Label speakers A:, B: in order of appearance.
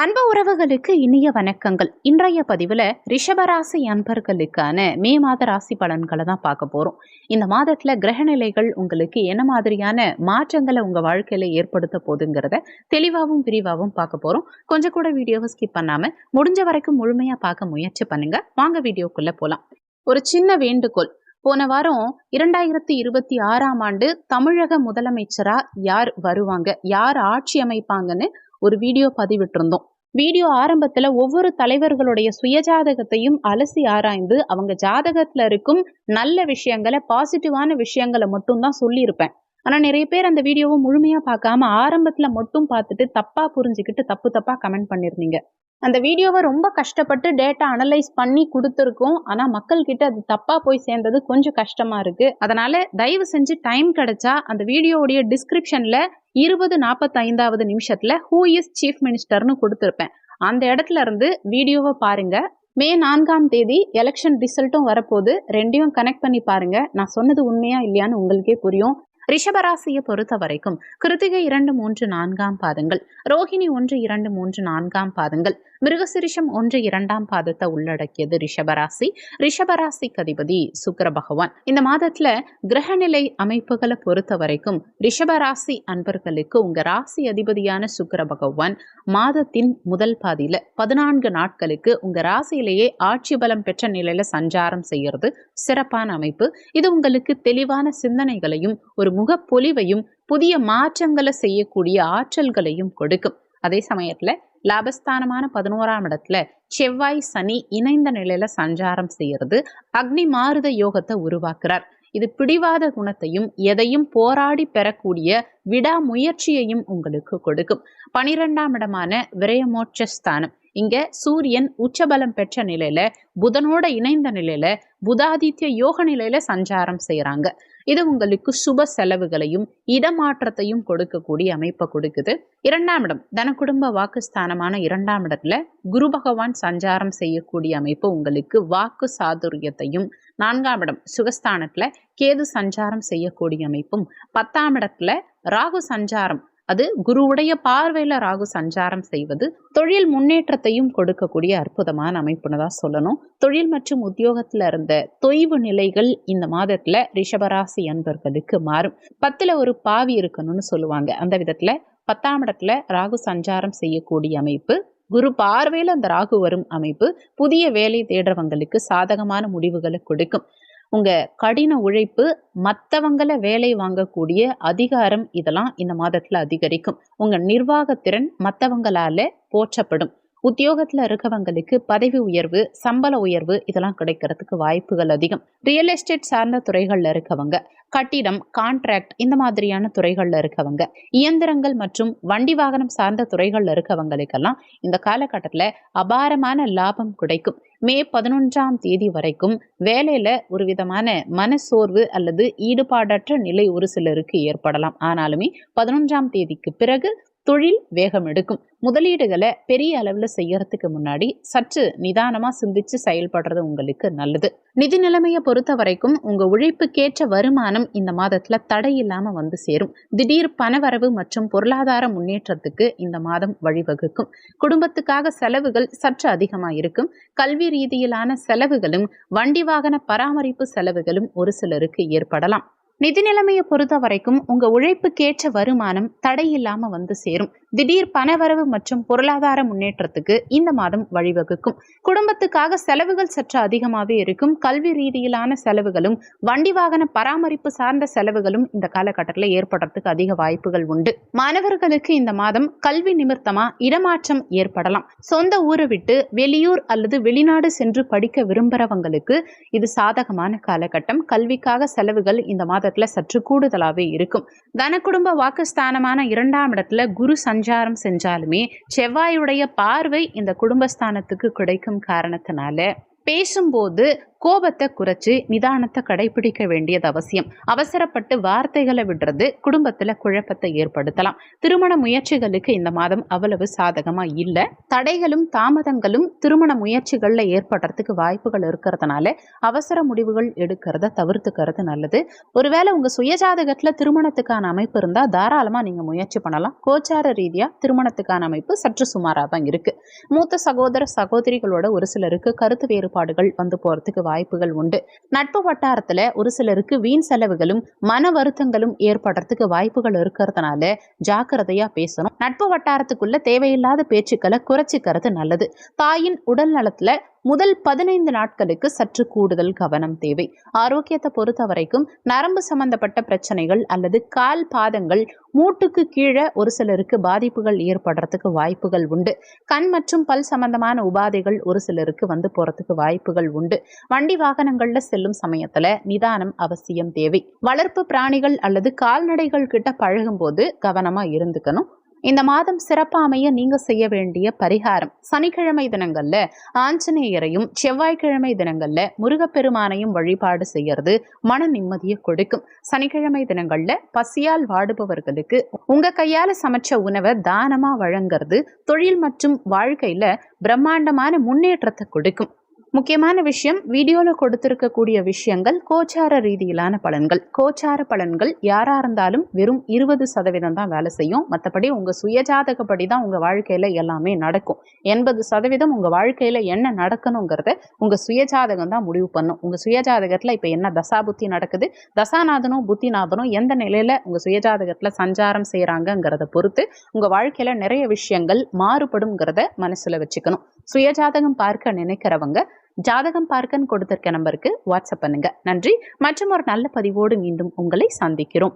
A: அன்பு உறவுகளுக்கு இனிய வணக்கங்கள். இன்றைய பதிவில் ரிஷபராசி அன்பர்களுக்கான மே மாத ராசி பலன்களை தான் பார்க்க போகிறோம். இந்த மாதத்தில் கிரகநிலைகள் உங்களுக்கு என்ன மாதிரியான மாற்றங்களை உங்கள் வாழ்க்கையில் ஏற்படுத்த போகுதுங்கிறத தெளிவாகவும் விரிவாகவும் பார்க்க போகிறோம். கொஞ்சம் கூட வீடியோவை ஸ்கிப் பண்ணாமல் முடிஞ்ச வரைக்கும் முழுமையாக பார்க்க முயற்சி பண்ணுங்க. வாங்க வீடியோக்குள்ளே போகலாம். ஒரு சின்ன வேண்டுகோள். போன வாரம் 2026ஆம் ஆண்டு தமிழக முதலமைச்சரா யார் வருவாங்க, யார் ஆட்சி அமைப்பாங்கன்னு ஒரு வீடியோ பதிவிட்டிருந்தோம். வீடியோ ஆரம்பத்துல ஒவ்வொரு தலைவர்களுடைய சுயஜாதகத்தையும் அலசி ஆராய்ந்து அவங்க ஜாதகத்துல இருக்கும் நல்ல விஷயங்களை, பாசிட்டிவான விஷயங்களை மட்டும் தான் சொல்லியிருப்பேன். ஆனா நிறைய பேர் அந்த வீடியோவை முழுமையா பார்க்காம ஆரம்பத்துல மட்டும் பார்த்துட்டு தப்பா புரிஞ்சுக்கிட்டு தப்பா கமெண்ட் பண்ணிருந்தீங்க. அந்த வீடியோவை ரொம்ப கஷ்டப்பட்டு டேட்டா அனலைஸ் பண்ணி கொடுத்துருக்கோம். ஆனா மக்கள் கிட்ட அது தப்பா போய் சேர்ந்தது கொஞ்சம் கஷ்டமா இருக்கு. அதனால தயவு செஞ்சு டைம் கிடைச்சா அந்த வீடியோவுடைய டிஸ்கிரிப்ஷன்ல 20:45 நிமிஷத்துல ஹூ இஸ் சீஃப் மினிஸ்டர்னு கொடுத்துருப்பேன். அந்த இடத்துல இருந்து வீடியோவை பாருங்க. மே 4ஆம் தேதி எலெக்ஷன் ரிசல்ட்டும் வரப்போகுது. ரெண்டையும் கனெக்ட் பண்ணி பாருங்க. நான் சொன்னது உண்மையா இல்லையான்னு உங்களுக்கே புரியும். ரிஷபராசியை பொறுத்த வரைக்கும் கிருத்திகை 2, 3, 4ஆம் பாதங்கள், ரோஹிணி 1, 2, 3, 4ஆம் பாதங்கள், மிருகசிரிஷம் 1, 2ஆம் பாதத்தை உள்ளடக்கியது ரிஷபராசி. ரிஷபராசிக்கு அதிபதி சுக்கிர பகவான். இந்த மாதத்துல கிரகநிலை அமைப்புகளை பொறுத்த வரைக்கும் ரிஷபராசி அன்பர்களுக்கு உங்க ராசி அதிபதியான சுக்கிர பகவான் மாதத்தின் முதல் பாதியில 14 நாட்களுக்கு உங்க ராசியிலேயே ஆட்சி பலம் பெற்ற நிலையில சஞ்சாரம் செய்யறது சிறப்பான அமைப்பு. இது உங்களுக்கு தெளிவான சிந்தனைகளையும் ஒரு முகப்பொலிவையும் புதிய மாற்றங்களை செய்யக்கூடிய ஆற்றல்களையும் கொடுக்கும். அதே சமயத்துல லாபஸ்தானமான 11ஆம் இடத்துல செவ்வாய் சனி இணைந்த நிலையில சஞ்சாரம் செய்யறது அக்னி மாருத யோகத்தை உருவாக்குறார். இது பிடிவாத குணத்தையும் எதையும் போராடி பெறக்கூடிய விடாமுயற்சியையும் உங்களுக்கு கொடுக்கும். 12ஆம் இடமான விரயமோட்சஸ்தானம், இங்க சூரியன் உச்சபலம் பெற்ற நிலையில புதனோட இணைந்த நிலையில புதாதித்ய யோக நிலையில சஞ்சாரம் செய்யறாங்க. இது உங்களுக்கு சுப செலவுகளையும் இடமாற்றத்தையும் கொடுக்கக்கூடிய அமைப்பை கொடுக்குது. 2ஆம் இடம் தன குடும்ப வாக்குஸ்தானமான 2ஆம் இடத்துல குரு பகவான் சஞ்சாரம் செய்யக்கூடிய அமைப்பு உங்களுக்கு வாக்கு சாதுரியத்தையும், 4ஆம் இடம் சுகஸ்தானத்துல கேது சஞ்சாரம் செய்யக்கூடிய அமைப்பும், 10ஆம் இடத்துல ராகு சஞ்சாரம், அது குருவுடைய பார்வையில ராகு சஞ்சாரம் செய்வது தொழில் முன்னேற்றத்தையும் கொடுக்கக்கூடிய அற்புதமான அமைப்புன்னு தான் சொல்லணும். தொழில் மற்றும் உத்தியோகத்துல இருந்த தொய்வு நிலைகள் இந்த மாதத்துல ரிஷபராசி அன்பர்களுக்கு மாறும். 10ல ஒரு பாவி இருக்கணும்னு சொல்லுவாங்க. அந்த விதத்துல 10ஆம் இடத்துல ராகு சஞ்சாரம் செய்யக்கூடிய அமைப்பு, குரு பார்வையில அந்த ராகு வரும் அமைப்பு புதிய வேலை தேடுறவங்களுக்கு சாதகமான முடிவுகளை கொடுக்கும். உங்க கடின உழைப்பு, மற்றவங்களை வேலை வாங்கக்கூடிய அதிகாரம், இதெல்லாம் இந்த மாதத்துல அதிகரிக்கும். உங்க நிர்வாகத்திறன் மற்றவங்களால போற்றப்படும். உத்தியோகத்துல இருக்கவங்களுக்கு பதவி உயர்வு, சம்பள உயர்வு இதெல்லாம் கிடைக்கிறதுக்கு வாய்ப்புகள் அதிகம். ரியல் எஸ்டேட் சார்ந்த துறைகள்ல இருக்கவங்க, கட்டிடம், கான்ட்ராக்ட் இந்த மாதிரியான துறைகள்ல இருக்கவங்க, இயந்திரங்கள் மற்றும் வண்டி வாகனம் சார்ந்த துறைகள்ல இருக்கவங்களுக்கெல்லாம் இந்த காலகட்டத்துல அபாரமான லாபம் கிடைக்கும். மே 11ஆம் தேதி வரைக்கும் வேலையில ஒரு விதமான மனசோர்வு அல்லது ஈடுபாடற்ற நிலை ஒரு சிலருக்கு ஏற்படலாம். ஆனாலுமே 11ஆம் தேதிக்கு பிறகு தொழில் வேகம் எடுக்கும். முதலீடுகளை பெரிய அளவுல செய்யறதுக்கு முன்னாடி சற்று நிதானமா சிந்திச்சு செயல்படுறது உங்களுக்கு நல்லது. நிதி நிலைமையை பொறுத்த வரைக்கும் உங்க உழைப்புக்கேற்ற வருமானம் இந்த மாதத்துல தடை இல்லாம வந்து சேரும். திடீர் பணவரவு மற்றும் பொருளாதார முன்னேற்றத்துக்கு இந்த மாதம் வழிவகுக்கும். குடும்பத்துக்காக செலவுகள் சற்று அதிகமா இருக்கும். கல்வி ரீதியிலான செலவுகளும் வண்டி வாகன பராமரிப்பு செலவுகளும் ஒரு சிலருக்கு ஏற்படலாம். நிதி நிலைமையை பொறுத்த வரைக்கும் உங்க உழைப்புக்கேற்ற வருமானம் தடையில்லாம வந்து சேரும். திடீர் பணவரவு மற்றும் பொருளாதார முன்னேற்றத்துக்கு இந்த மாதம் வழிவகுக்கும். குடும்பத்துக்காக செலவுகள் சற்று அதிகமாகவே இருக்கும். கல்வி ரீதியிலான செலவுகளும் வண்டி வாகன பராமரிப்பு சார்ந்த செலவுகளும் இந்த காலகட்டத்தில் ஏற்படுறதுக்கு அதிக வாய்ப்புகள் உண்டு. மாணவர்களுக்கு இந்த மாதம் கல்வி நிமித்தமா இடமாற்றம் ஏற்படலாம். சொந்த ஊரை விட்டு வெளியூர் அல்லது வெளிநாடு சென்று படிக்க விரும்புறவங்களுக்கு இது சாதகமான காலகட்டம். கல்விக்காக செலவுகள் இந்த மாதத்துல சற்று கூடுதலாவே இருக்கும். தன குடும்ப வாக்குஸ்தானமான 2ஆம் இடத்துல குரு சஞ்சாரம் செஞ்சாலுமே செவ்வாயுடைய பார்வை இந்த குடும்பஸ்தானத்துக்கு கிடைக்கும் காரணத்தினால பேசும்போது கோபத்தை குறைச்சு நிதானத்தை கடைபிடிக்க வேண்டியது அவசியம். அவசரப்பட்டு வார்த்தைகளை விடுறது குடும்பத்துல குழப்பத்தை ஏற்படுத்தலாம். திருமண முயற்சிகளுக்கு இந்த மாதம் அவ்வளவு சாதகமா இல்ல. தடைகளும் தாமதங்களும் திருமண முயற்சிகள்ல ஏற்படுறதுக்கு வாய்ப்புகள் இருக்கிறதுனால அவசர முடிவுகள் எடுக்கிறத தவிர்த்துக்கிறது நல்லது. ஒருவேளை உங்க சுயஜாதகத்துல திருமணத்துக்கான அமைப்பு இருந்தா தாராளமா நீங்க முயற்சி பண்ணலாம். கோச்சார ரீதியா திருமணத்துக்கான அமைப்பு சற்று சுமாரா தான் இருக்கு. மூத்த சகோதர சகோதரிகளோட ஒரு சிலருக்கு கருத்து வேறுபாடுகள் வந்து போறதுக்கு வாய்ப்புகள் உண்டு. நட்பு வட்டாரத்துல ஒரு சிலருக்கு வீண் செலவுகளும் மன வருத்தங்களும் ஏற்படுறதுக்கு வாய்ப்புகள் இருக்கிறதுனால ஜாக்கிரதையா பேசணும். நட்பு வட்டாரத்துக்குள்ள தேவையில்லாத பேச்சுக்களை குறைச்சிக்கிறது நல்லது. தாயின் உடல் நலத்துல முதல் 15 நாட்களுக்கு சற்று கூடுதல் கவனம் தேவை. ஆரோக்கியத்தை பொறுத்த வரைக்கும் நரம்பு சம்பந்தப்பட்ட பிரச்சனைகள் அல்லது கால் பாதங்கள் மூட்டுக்கு கீழே ஒரு சிலருக்கு பாதிப்புகள் ஏற்படுறதுக்கு வாய்ப்புகள் உண்டு. கண் மற்றும் பல் சம்பந்தமான உபாதைகள் ஒரு சிலருக்கு வந்து போறதுக்கு வாய்ப்புகள் உண்டு. வண்டி வாகனங்கள்ல செல்லும் சமயத்துல நிதானம் அவசியம் தேவை. வளர்ப்பு பிராணிகள் அல்லது கால்நடைகள் கிட்ட பழகும் போது கவனமா இருந்துக்கணும். இந்த மாதம் சிறப்பா அமைய நீங்க செய்ய வேண்டிய பரிகாரம்: சனிக்கிழமை தினங்கள்ல ஆஞ்சநேயரையும் செவ்வாய்க்கிழமை தினங்கள்ல முருகப்பெருமானையும் வழிபாடு செய்யறது மன நிம்மதியை கொடுக்கும். சனிக்கிழமை தினங்கள்ல பசியால் வாடுபவர்களுக்கு உங்க கையால சமைச்ச உணவை தானமா வழங்குறது தொழில் மற்றும் வாழ்க்கையில பிரம்மாண்டமான முன்னேற்றத்தை கொடுக்கும். முக்கியமான விஷயம், வீடியோல கொடுத்திருக்கக்கூடிய விஷயங்கள் கோச்சார ரீதியிலான பலன்கள். கோச்சார பலன்கள் யாரா இருந்தாலும் வெறும் 20% தான் வேலை செய்யும். மற்றபடி உங்க சுயஜாதகப்படி தான் உங்க வாழ்க்கையில எல்லாமே நடக்கும். 80% உங்க வாழ்க்கையில என்ன நடக்கணுங்கிறத உங்க சுயஜாதகம் தான் முடிவு பண்ணும். உங்க சுயஜாதகத்துல இப்ப என்ன தசா புத்தி நடக்குது, தசாநாதனும் புத்திநாதனும் எந்த நிலையில உங்க சுயஜாதகத்துல சஞ்சாரம் செய்யறாங்கிறத பொறுத்து உங்க வாழ்க்கையில நிறைய விஷயங்கள் மாறுபடும்ங்கிறத மனசுல வச்சுக்கணும். சுயஜாதகம் பார்க்க நினைக்கிறவங்க ஜாதகம் பார்க்கன்னு கொடுத்திருக்க நம்பருக்கு வாட்ஸ்அப் பண்ணுங்க. நன்றி. மற்றும் ஒரு நல்ல பதிவோடு மீண்டும் உங்களை சந்திக்கிறோம்.